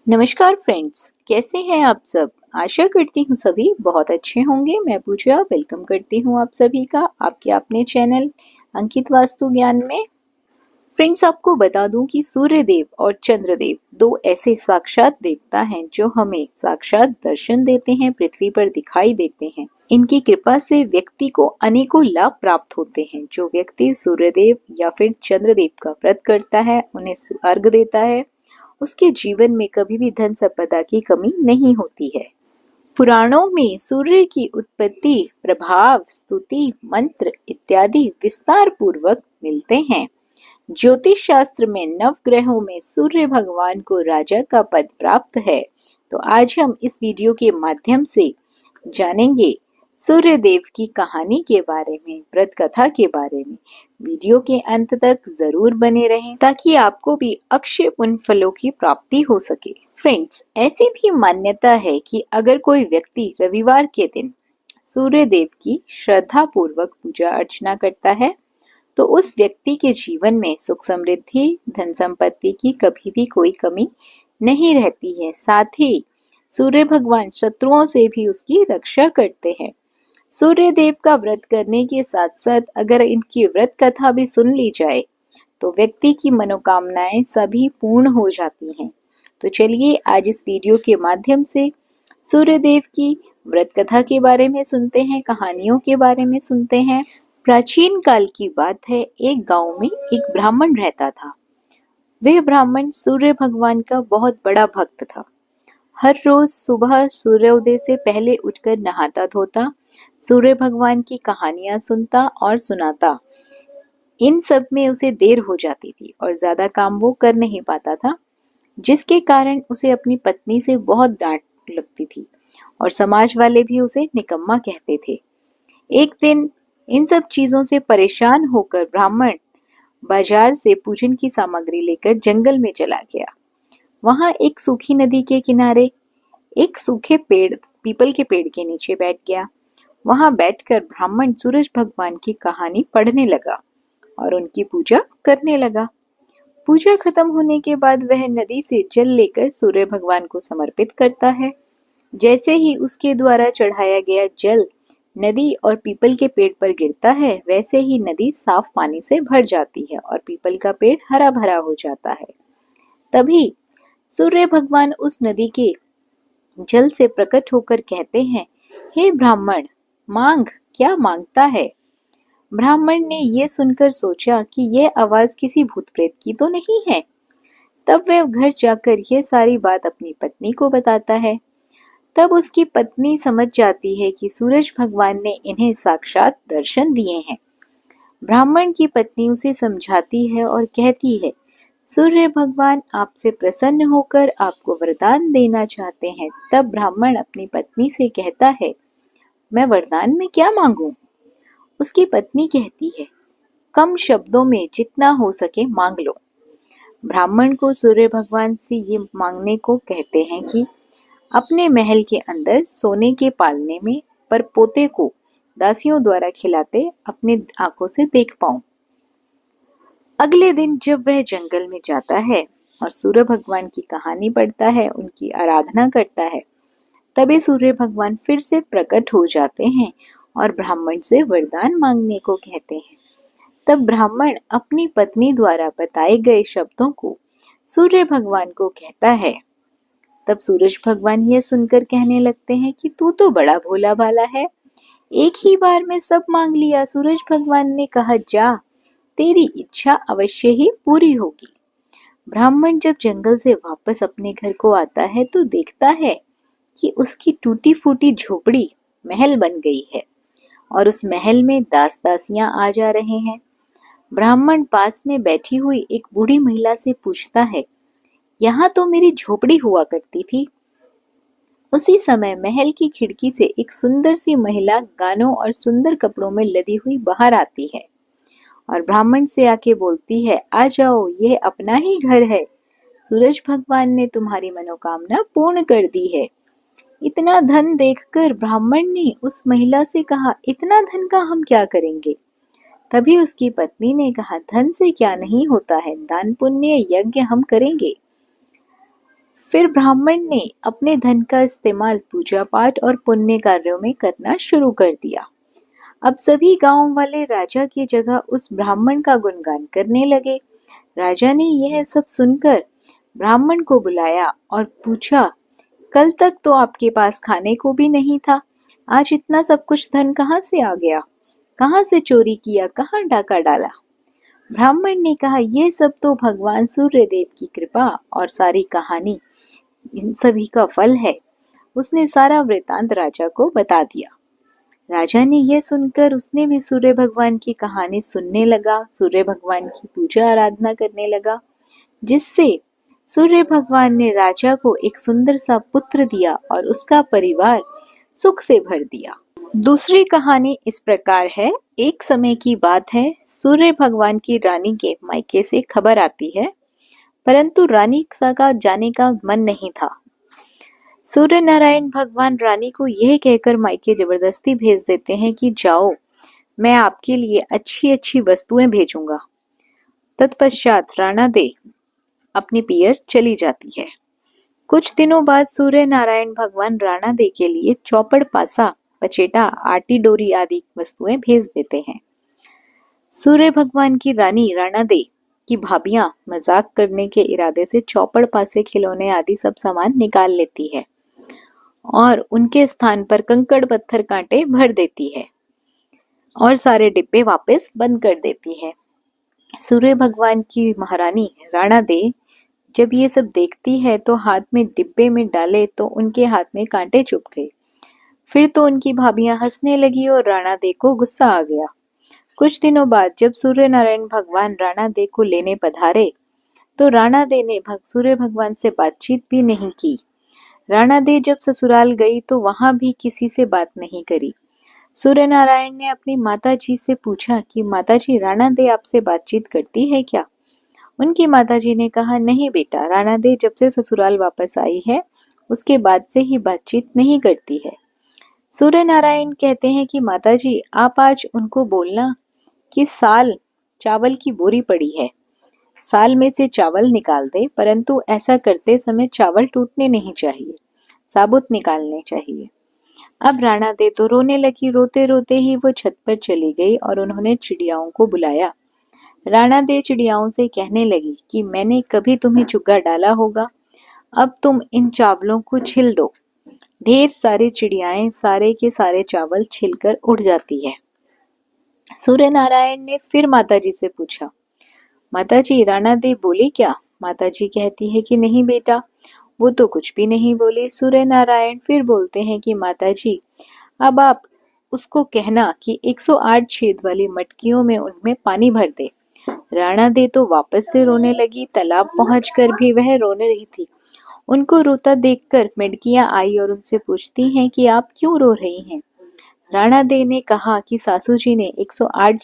नमस्कार फ्रेंड्स, कैसे हैं आप सब। आशा करती हूँ सभी बहुत अच्छे होंगे। मैं पूजा वेलकम करती हूँ आप सभी का आपके अपने चैनल अंकित वास्तु ज्ञान में। फ्रेंड्स, आपको बता दूं कि सूर्य देव और चंद्र देव दो ऐसे साक्षात देवता हैं जो हमें साक्षात दर्शन देते हैं, पृथ्वी पर दिखाई देते हैं। इनकी कृपा से व्यक्ति को अनेकों लाभ प्राप्त होते हैं। जो व्यक्ति सूर्य देव या फिर चंद्र देव का व्रत करता है, उन्हें अर्घ देता है, उसके जीवन में कभी भी धन संपदा की कमी नहीं होती है। पुराणों में सूर्य की उत्पत्ति, प्रभाव, स्तुति, मंत्र इत्यादि विस्तार पूर्वक मिलते हैं। ज्योतिष शास्त्र में नव ग्रहों में सूर्य भगवान को राजा का पद प्राप्त है। तो आज हम इस वीडियो के माध्यम से जानेंगे सूर्य देव की कहानी के बारे में, व्रत कथा के बारे में। वीडियो के अंत तक जरूर बने रहें ताकि आपको भी अक्षय पुण्य फलों की प्राप्ति हो सके। फ्रेंड्स, ऐसी भी मान्यता है कि अगर कोई व्यक्ति रविवार के दिन सूर्य देव की श्रद्धा पूर्वक पूजा अर्चना करता है तो उस व्यक्ति के जीवन में सुख समृद्धि, धन संपत्ति की कभी भी कोई कमी नहीं रहती है। साथ ही सूर्य भगवान शत्रुओं से भी उसकी रक्षा करते हैं। सूर्य देव का व्रत करने के साथ साथ अगर इनकी व्रत कथा भी सुन ली जाए तो व्यक्ति की मनोकामनाएं सभी पूर्ण हो जाती हैं। तो चलिए आज इस वीडियो के माध्यम से सूर्य देव की व्रत कथा के बारे में सुनते हैं, कहानियों के बारे में सुनते हैं। प्राचीन काल की बात है, एक गांव में एक ब्राह्मण रहता था। वह ब्राह्मण सूर्य भगवान का बहुत बड़ा भक्त था। हर रोज सुबह सूर्योदय से पहले उठकर नहाता धोता, सूर्य भगवान की कहानियां सुनता और सुनाता। इन सब में उसे देर हो जाती थी और ज्यादा काम वो कर नहीं पाता था, जिसके कारण उसे अपनी पत्नी से बहुत डांट लगती थी और समाज वाले भी उसे निकम्मा कहते थे। एक दिन इन सब चीजों से परेशान होकर ब्राह्मण बाजार से पूजन की सामग्री लेकर जंगल में चला गया। वहां एक सूखी नदी के किनारे एक सूखे पेड़, पीपल के पेड़ के नीचे बैठ गया। वहां बैठकर ब्राह्मण सूरज भगवान की कहानी पढ़ने लगा और उनकी पूजा करने लगा। पूजा खत्म होने के बाद वह नदी से जल लेकर सूर्य भगवान को समर्पित करता है। जैसे ही उसके द्वारा चढ़ाया गया जल नदी और पीपल के पेड़ पर गिरता है, वैसे ही नदी साफ पानी से भर जाती है और पीपल का पेड़ हरा भरा हो जाता है। तभी सूर्य भगवान उस नदी के जल से प्रकट होकर कहते हैं, हे ब्राह्मण, मांग, क्या मांगता है। ब्राह्मण ने यह सुनकर सोचा कि यह आवाज किसी भूत प्रेत की तो नहीं है। तब वह घर जाकर यह सारी बात अपनी पत्नी को बताता है। तब उसकी पत्नी समझ जाती है कि सूरज भगवान ने इन्हें साक्षात दर्शन दिए हैं। ब्राह्मण की पत्नी उसे समझाती है और कहती है, सूर्य भगवान आपसे प्रसन्न होकर आपको वरदान देना चाहते हैं। तब ब्राह्मण अपनी पत्नी से कहता है, मैं वरदान में क्या मांगूं? उसकी पत्नी कहती है, कम शब्दों में जितना हो सके मांग लो। ब्राह्मण को सूर्य भगवान से ये मांगने को कहते हैं कि अपने महल के अंदर सोने के पालने में पर पोते को दासियों द्वारा खिलाते अपने आंखों से देख पाऊं। अगले दिन जब वह जंगल में जाता है और सूर्य भगवान की कहानी पढ़ता है, उनकी आराधना करता है, तभी सूर्य भगवान फिर से प्रकट हो जाते हैं और ब्राह्मण से वरदान मांगने को कहते हैं। तब ब्राह्मण अपनी पत्नी द्वारा बताए गए शब्दों को सूर्य भगवान को कहता है। तब सूरज भगवान यह सुनकर कहने लगते हैं कि तू तो बड़ा भोला भाला है, एक ही बार में सब मांग लिया। सूरज भगवान ने कहा, जा, तेरी इच्छा अवश्य ही पूरी होगी। ब्राह्मण जब जंगल से वापस अपने घर को आता है तो देखता है कि उसकी टूटी फूटी झोपड़ी महल बन गई है और उस महल में दास दासियां आ जा रहे हैं। ब्राह्मण पास में बैठी हुई एक बूढ़ी महिला से पूछता है, यहाँ तो मेरी झोपड़ी हुआ करती थी। उसी समय महल की खिड़की से एक सुंदर सी महिला गानों और सुंदर कपड़ों में लदी हुई बाहर आती है और ब्राह्मण से आके बोलती है, आ जाओ, यह अपना ही घर है। सूरज भगवान ने तुम्हारी मनोकामना पूर्ण कर दी है। इतना धन देखकर ब्राह्मण ने उस महिला से कहा, इतना धन का हम क्या करेंगे। तभी उसकी पत्नी ने कहा, धन से क्या नहीं होता है, दान पुण्य यज्ञ हम करेंगे। फिर ब्राह्मण ने अपने धन का इस्तेमाल पूजा पाठ और पुण्य कार्यों में करना शुरू कर दिया। अब सभी गांव वाले राजा की जगह उस ब्राह्मण का गुणगान करने लगे। राजा ने यह सब सुनकर ब्राह्मण को बुलाया और पूछा, कल तक तो आपके पास खाने को भी नहीं था, आज इतना सब कुछ धन कहाँ से आ गया? कहाँ से चोरी किया, कहाँ डाका डाला? ब्राह्मण ने कहा, यह सब तो भगवान सूर्य देव की कृपा और सारी कहानी इन सभी का फल है। उसने सारा वृतांत राजा को बता दिया। राजा ने यह सुनकर उसने भी सूर्य भगवान की कहानी सुनने लगा, सूर्य भगवान की पूजा आराधना करने लगा, जिससे सूर्य भगवान ने राजा को एक सुंदर सा पुत्र दिया और उसका परिवार सुख से भर दिया। दूसरी कहानी इस प्रकार है। एक समय की बात है, सूर्य भगवान की रानी के मायके से खबर आती है, परंतु रानी का जाने का मन नहीं था। सूर्य नारायण भगवान रानी को यह कहकर मायके जबरदस्ती भेज देते हैं कि जाओ, मैं आपके लिए अच्छी अच्छी वस्तुएं भेजूंगा। तत्पश्चात राणा दे अपनी पियर चली जाती है। कुछ दिनों बाद सूर्य नारायण भगवान राणा दे के लिए चौपड़, पासा, पचेटा, आटी डोरी आदि वस्तुएं भेज देते हैं। सूर्य भगवान की रानी राणा दे की भाभियां मजाक करने के इरादे से चौपड़, पासे, खिलौने आदि सब सामान निकाल लेती है और उनके स्थान पर कंकड़, पत्थर, कांटे भर देती है और सारे डिब्बे वापस बंद कर देती है। सूर्य भगवान की महारानी राणा दे जब ये सब देखती है तो हाथ में डिब्बे में डाले तो उनके हाथ में कांटे चुभ गए। फिर तो उनकी भाभियां हंसने लगी और राणा दे को गुस्सा आ गया। कुछ दिनों बाद जब सूर्य नारायण भगवान राणा दे को लेने पधारे तो राणा दे ने सूर्य भगवान से बातचीत भी नहीं की। राणा दे जब ससुराल गई तो वहां भी किसी से बात नहीं करी। सूर्य नारायण ने अपनी माता जी से पूछा कि माताजी, राणा दे आपसे बातचीत करती है क्या? उनकी माताजी ने कहा, नहीं बेटा, राणा दे जब से ससुराल वापस आई है उसके बाद से ही बातचीत नहीं करती है। सूर्य नारायण कहते हैं कि माताजी, आप आज उनको बोलना कि साल चावल की बोरी पड़ी है, साल में से चावल निकाल दे, परंतु ऐसा करते समय चावल टूटने नहीं चाहिए, साबुत निकालने चाहिए। अब राणा दे तो रोने लगी। रोते रोते ही वो छत पर चली गई और उन्होंने चिड़ियाओं को बुलाया। राणा दे चिड़ियाओं से कहने लगी कि मैंने कभी तुम्हें चुग्गा डाला होगा, अब तुम इन चावलों को छिल दो। ढेर सारी चिड़ियाएं सारे के सारे चावल छिलकर उड़ जाती है। सूर्य नारायण ने फिर माताजी से पूछा, माताजी, राणा दे बोली क्या? माताजी कहती है कि नहीं बेटा, वो तो कुछ भी नहीं बोली। सूर्य नारायण फिर बोलते हैं कि माताजी, अब आप उसको कहना कि 108 छेद वाली मटकियों में उनमें पानी भर दे। राणा दे तो वापस से रोने लगी। तालाब पहुंचकर भी वह रोने रही थी। उनको रोता देखकर मेंढकियां आई और उनसे पूछती हैं कि आप क्यों रो रही हैं? राणा दे ने कहा कि सासू जी ने 108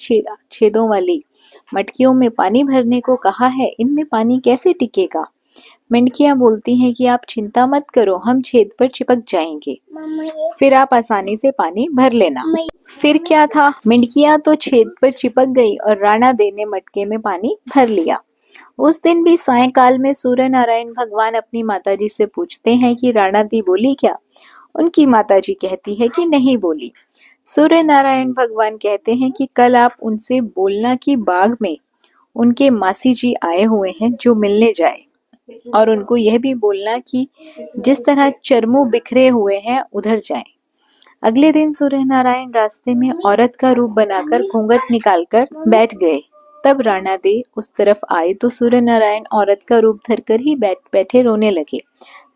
छेदों वाली मटकियों में पानी भरने को कहा है, इनमें पानी कैसे टिकेगा? मेंढकियां बोलती हैं कि आप चिंता मत करो, हम छेद पर चिपक जाएंगे, फिर आप आसानी से पानी भर लेना। फिर क्या था, मेंढकियां तो छेद पर चिपक गई और राणा दे ने मटके में पानी भर लिया। उस दिन भी सायंकाल में सूर्य नारायण भगवान अपनी माताजी से पूछते हैं कि राणा दी बोली क्या? उनकी माताजी कहती है कि नहीं बोली। सूर्य नारायण भगवान कहते हैं कि कल आप उनसे बोलना कि बाग में उनके मासी जी आए हुए हैं जो मिलने जाए, और उनको यह भी बोलना कि जिस तरह चरमू बिखरे हुए हैं उधर जाएं। अगले दिन सूर्य नारायण रास्ते में औरत का रूप बनाकर घूंघट निकालकर बैठ गए। तब राणा दे उस तरफ आए तो सूर्य नारायण औरत का रूप धरकर ही बैठे रोने लगे।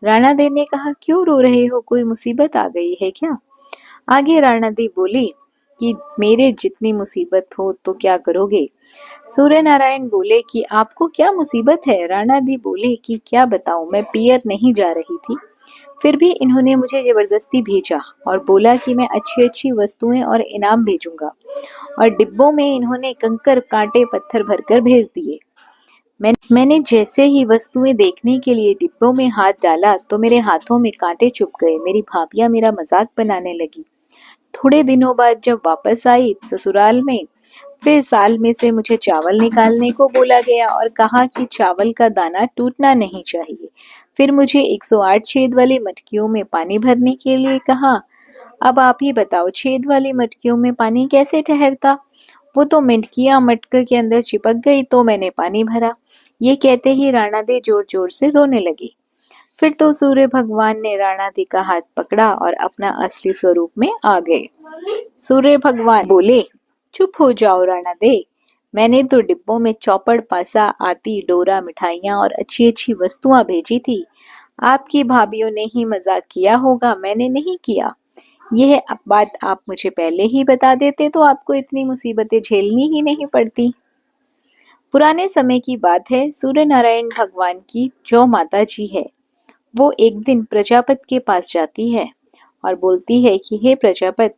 राणा दे ने कहा, क्यों रो रहे हो, कोई मुसीबत आ गई है क्या? आगे राणा दी बोली कि मेरे जितनी मुसीबत हो तो क्या करोगे? सूर्य नारायण बोले कि आपको क्या मुसीबत है? राणा दी बोले कि क्या बताऊं, मैं पियर नहीं जा रही थी, फिर भी इन्होंने मुझे जबरदस्ती भेजा और बोला कि मैं अच्छी अच्छी वस्तुएं और इनाम भेजूंगा, और डिब्बों में इन्होंने कंकर, कांटे, पत्थर भरकर भेज दिए। मैंने जैसे ही वस्तुएं देखने के लिए डिब्बों में हाथ डाला तो मेरे हाथों में कांटे चुभ गए। मेरी भाभियां मेरा मजाक बनाने लगी। थोड़े दिनों बाद जब वापस आई ससुराल में, फिर साल में से मुझे चावल निकालने को बोला गया और कहा कि चावल का दाना टूटना नहीं चाहिए। फिर मुझे 108 छेद वाली मटकियों में पानी भरने के लिए कहा। अब आप ही बताओ, छेद वाली मटकियों में पानी कैसे ठहरता? वो तो मटकियां मटके के अंदर चिपक गई तो मैंने पानी भरा। ये कहते ही राणा दे जोर जोर से रोने लगी। फिर तो सूर्य भगवान ने राणा दे का हाथ पकड़ा और अपना असली स्वरूप में आ गए। सूर्य भगवान बोले, चुप हो जाओ राणा दे, मैंने तो डिब्बों में चौपड़, पासा, आती, डोरा, मिठाइयाँ और अच्छी अच्छी वस्तुएं भेजी थी। आपकी भाभीियों ने ही मजाक किया होगा, मैंने नहीं किया। यह बात आप मुझे पहले ही बता देते तो आपको इतनी मुसीबतें झेलनी ही नहीं पड़ती। पुराने समय की बात है, सूर्य नारायण भगवान की जो माता जी है, वो एक दिन प्रजापति के पास जाती है और बोलती है कि हे प्रजापति,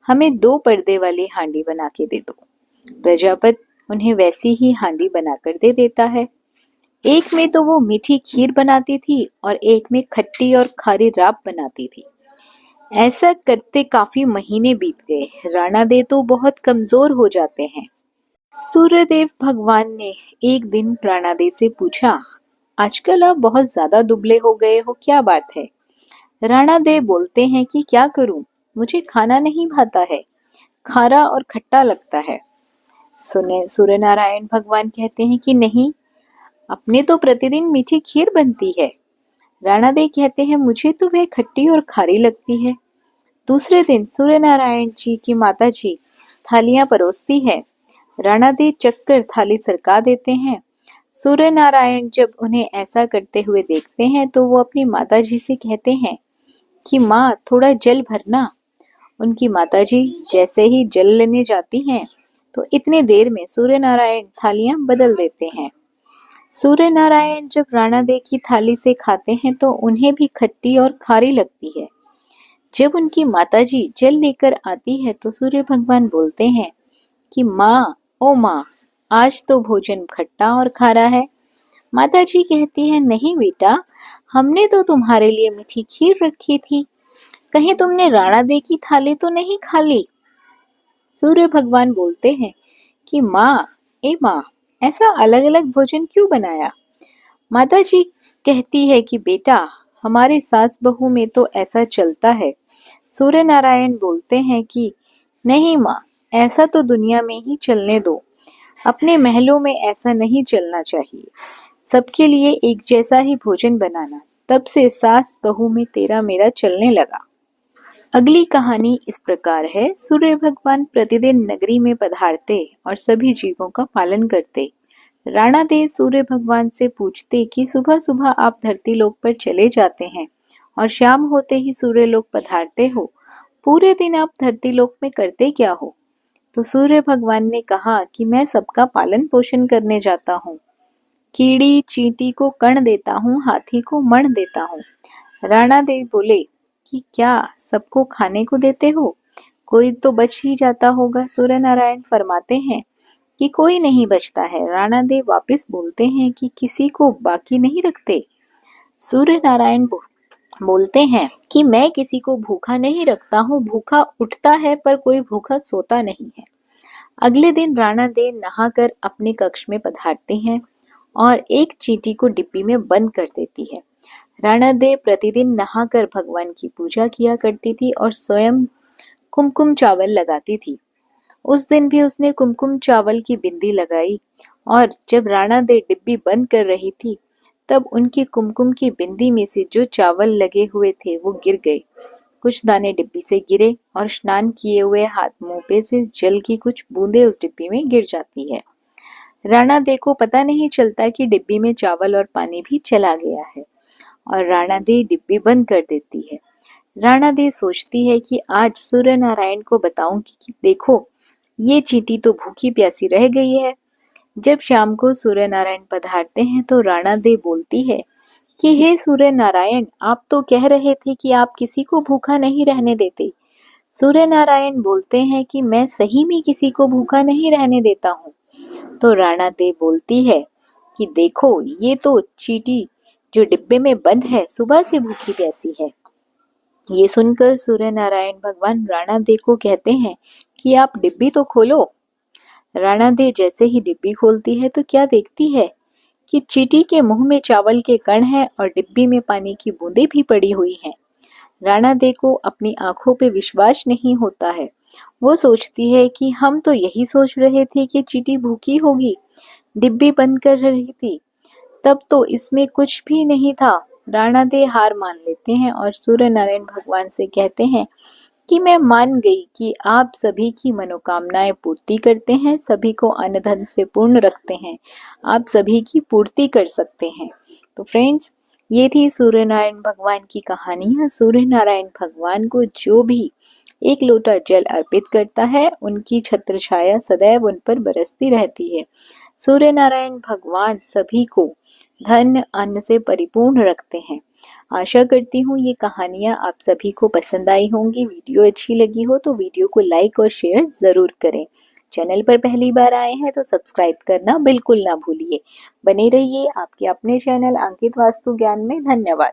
हमें 2 पर्दे वाली हांडी बना के दे दो। प्रजापति उन्हें वैसी ही हांडी बनाकर दे देता है। एक में तो वो मीठी खीर बनाती थी और एक में खट्टी और खारी राब बनाती थी। ऐसा करते काफी महीने बीत गए। राणा दे तो बहुत कमजोर हो जाते हैं। सूर्यदेव भगवान ने एक दिन राणा दे से पूछा, आजकल आप बहुत ज्यादा दुबले हो गए हो, क्या बात है? राणा दे बोलते हैं कि क्या करूं, मुझे खाना नहीं भाता है, खारा और खट्टा लगता है। सूर्य नारायण भगवान कहते हैं कि नहीं, अपने तो प्रतिदिन मीठी खीर बनती है। राणा दे कहते हैं मुझे तो वह खट्टी और खारी लगती है। दूसरे दिन सूर्य नारायण जी की माता जी थालियां परोसती है। राणा दे चक्कर थाली सरका देते हैं। सूर्य नारायण जब उन्हें ऐसा करते हुए देखते हैं तो वो अपनी माता जी से कहते हैं कि माँ, थोड़ा जल भरना। उनकी माता जी जैसे ही जल लेने जाती हैं तो इतने देर में सूर्य नारायण थालियां बदल देते हैं। सूर्य नारायण जब राणा दे की थाली से खाते हैं तो उन्हें भी खट्टी और खारी लगती है। जब उनकी माताजी जल लेकर आती है तो सूर्य भगवान बोलते हैं कि माँ, ओ माँ, आज तो भोजन खट्टा और खारा है। माताजी कहती है, नहीं बेटा, हमने तो तुम्हारे लिए मीठी खीर रखी थी, कहीं तुमने राणा दे की थाली तो नहीं खा ली? सूर्य भगवान बोलते हैं कि माँ, ए माँ, ऐसा अलग अलग भोजन क्यों बनाया? माताजी कहती है कि बेटा, हमारे सास बहू में तो ऐसा चलता है। सूर्य नारायण बोलते हैं कि नहीं माँ, ऐसा तो दुनिया में ही चलने दो, अपने महलों में ऐसा नहीं चलना चाहिए, सबके लिए एक जैसा ही भोजन बनाना। तब से सास बहू में तेरा मेरा चलने लगा। अगली कहानी इस प्रकार है। सूर्य भगवान प्रतिदिन नगरी में पधारते और सभी जीवों का पालन करते। राणा दे सूर्य भगवान से पूछते कि सुबह सुबह आप धरती लोक पर चले जाते हैं और शाम होते ही सूर्य लोक पधारते हो, पूरे दिन आप धरती लोक में करते क्या हो? तो सूर्य भगवान ने कहा कि मैं सबका पालन पोषण करने जाता हूँ, कीड़ी चींटी को कण देता हूँ, हाथी को मण देता हूँ। राणा दे बोले कि क्या सबको खाने को देते हो? कोई तो बच ही जाता होगा। सूर्य नारायण फरमाते हैं कि कोई नहीं बचता है। राणा दे वापस बोलते हैं कि किसी को बाकी नहीं रखते। सूर्य नारायण बोलते हैं कि मैं किसी को भूखा नहीं रखता हूँ, भूखा उठता है पर कोई भूखा सोता नहीं है। अगले दिन राणा दे नहाकर अपने कक्ष में पधारते हैं और एक चींटी को डिब्बी में बंद कर देती है। राणा दे प्रतिदिन नहाकर भगवान की पूजा किया करती थी और स्वयं कुमकुम चावल लगाती थी। उस दिन भी उसने कुमकुम चावल की बिंदी लगाई और जब राणा दे डिब्बी बंद कर रही थी तब उनकी कुमकुम की बिंदी में से जो चावल लगे हुए थे वो गिर गए। कुछ दाने डिब्बी से गिरे और स्नान किए हुए हाथ मुंह पे से जल की कुछ बूंदें उस डिब्बी में गिर जाती है। राणा दे को पता नहीं चलता कि डिब्बी में चावल और पानी भी चला गया है और राणा दे डिब्बी बंद कर देती है। राणा दे सोचती है कि आज सूर्य नारायण को बताऊंगी कि देखो, ये चींटी तो भूखी प्यासी रह गई है। जब शाम को सूर्य नारायण पधारते हैं तो राणा दे बोलती है कि हे सूर्य नारायण, आप तो कह रहे थे कि आप किसी को भूखा नहीं रहने देते। सूर्य नारायण बोलते हैं कि मैं सही में किसी को भूखा नहीं रहने देता हूँ। तो राणा दे बोलती है कि देखो, ये तो चींटी जो डिब्बे में बंद है सुबह से भूखी प्यासी है। ये सुनकर सूर्य नारायण भगवान राणा दे को कहते हैं कि आप डिब्बी तो खोलो। राणा दे जैसे ही डिब्बी खोलती है तो क्या देखती है कि चींटी के मुंह में चावल के कण हैं और डिब्बी में पानी की बूंदें भी पड़ी हुई हैं। राणा दे को अपनी आंखों पे विश्वास नहीं होता है। वो सोचती है कि हम तो यही सोच रहे थे कि चींटी भूखी होगी, डिब्बी बंद कर रही थी, तब तो इसमें कुछ भी नहीं था। राणा दे हार मान लेते हैं और सूर्य नारायण भगवान से कहते हैं कि मैं मान गई कि आप सभी की मनोकामनाएं पूर्ति करते हैं, सभी को अन्न धन से पूर्ण रखते हैं, आप सभी की पूर्ति कर सकते हैं। तो फ्रेंड्स, ये थी सूर्य नारायण भगवान की कहानियां। सूर्य नारायण भगवान को जो भी एक लोटा जल अर्पित करता है, उनकी छत्र छाया सदैव उन पर बरसती रहती है। सूर्य नारायण भगवान सभी को धन अन्न से परिपूर्ण रखते हैं। आशा करती हूँ ये कहानियाँ आप सभी को पसंद आई होंगी। वीडियो अच्छी लगी हो तो वीडियो को लाइक और शेयर ज़रूर करें। चैनल पर पहली बार आए हैं तो सब्सक्राइब करना बिल्कुल ना भूलिए। बने रहिए आपके अपने चैनल अंकित वास्तु ज्ञान में। धन्यवाद।